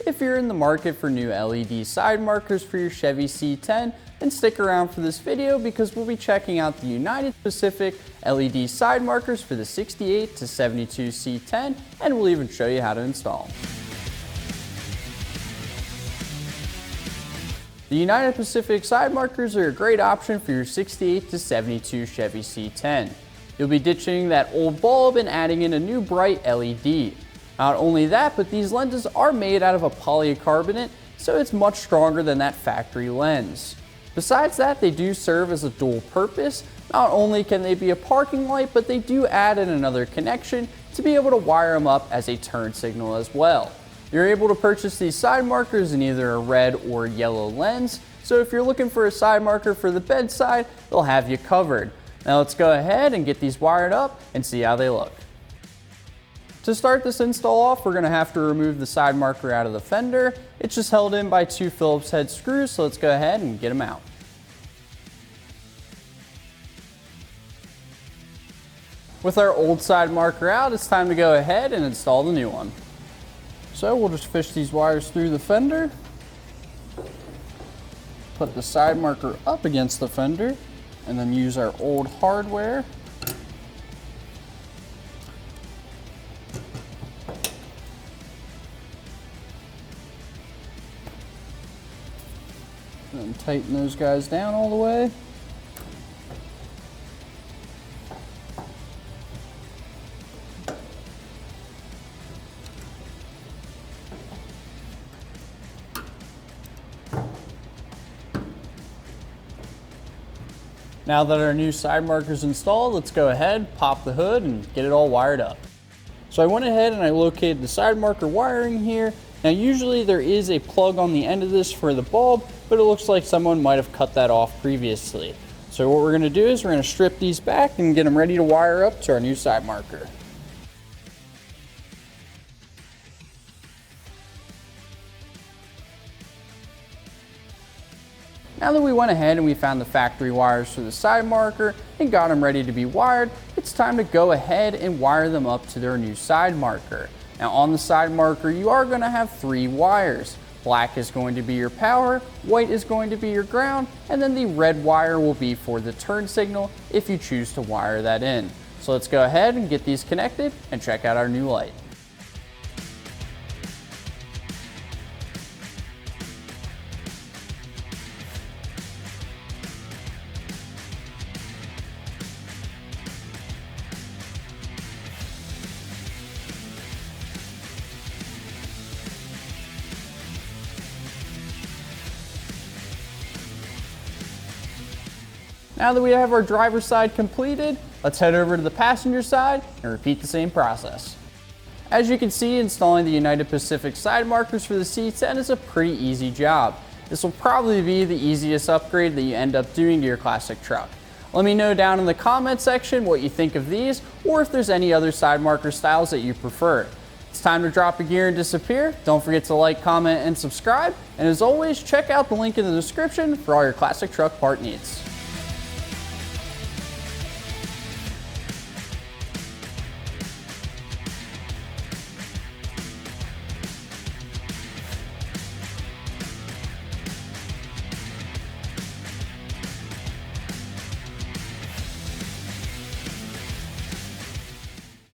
If you're in the market for new LED side markers for your Chevy C10, then stick around for this video because we'll be checking out the United Pacific LED side markers for the 68 to 72 C10, and we'll even show you how to install them. The United Pacific side markers are a great option for your 68 to 72 Chevy C10. You'll be ditching that old bulb and adding in a new bright LED. Not only that, but these lenses are made out of a polycarbonate, so it's much stronger than that factory lens. Besides that, they do serve as a dual purpose. Not only can they be a parking light, but they do add in another connection to be able to wire them up as a turn signal as well. You're able to purchase these side markers in either a red or yellow lens, so if you're looking for a side marker for the bedside, they'll have you covered. Now let's go ahead and get these wired up and see how they look. To start this install off, we're going to have to remove the side marker out of the fender. It's just held in by two Phillips head screws, so let's go ahead and get them out. With our old side marker out, it's time to go ahead and install the new one. So we'll just fish these wires through the fender, put the side marker up against the fender, and then use our old hardware and tighten those guys down all the way. Now that our new side marker is installed, let's go ahead, pop the hood, and get it all wired up. So I went ahead and I located the side marker wiring here. Now usually there is a plug on the end of this for the bulb, but it looks like someone might have cut that off previously. So what we're going to do is we're going to strip these back and get them ready to wire up to our new side marker. Now that we went ahead and we found the factory wires for the side marker and got them ready to be wired, it's time to go ahead and wire them up to their new side marker. Now on the side marker, you are going to have three wires. Black is going to be your power, white is going to be your ground, and then the red wire will be for the turn signal if you choose to wire that in. So let's go ahead and get these connected and check out our new light. Now that we have our driver's side completed, let's head over to the passenger side and repeat the same process. As you can see, installing the United Pacific side markers for the C10 is a pretty easy job. This will probably be the easiest upgrade that you end up doing to your classic truck. Let me know down in the comment section what you think of these, or if there's any other side marker styles that you prefer. It's time to drop a gear and disappear. Don't forget to like, comment, and subscribe. And as always, check out the link in the description for all your classic truck part needs.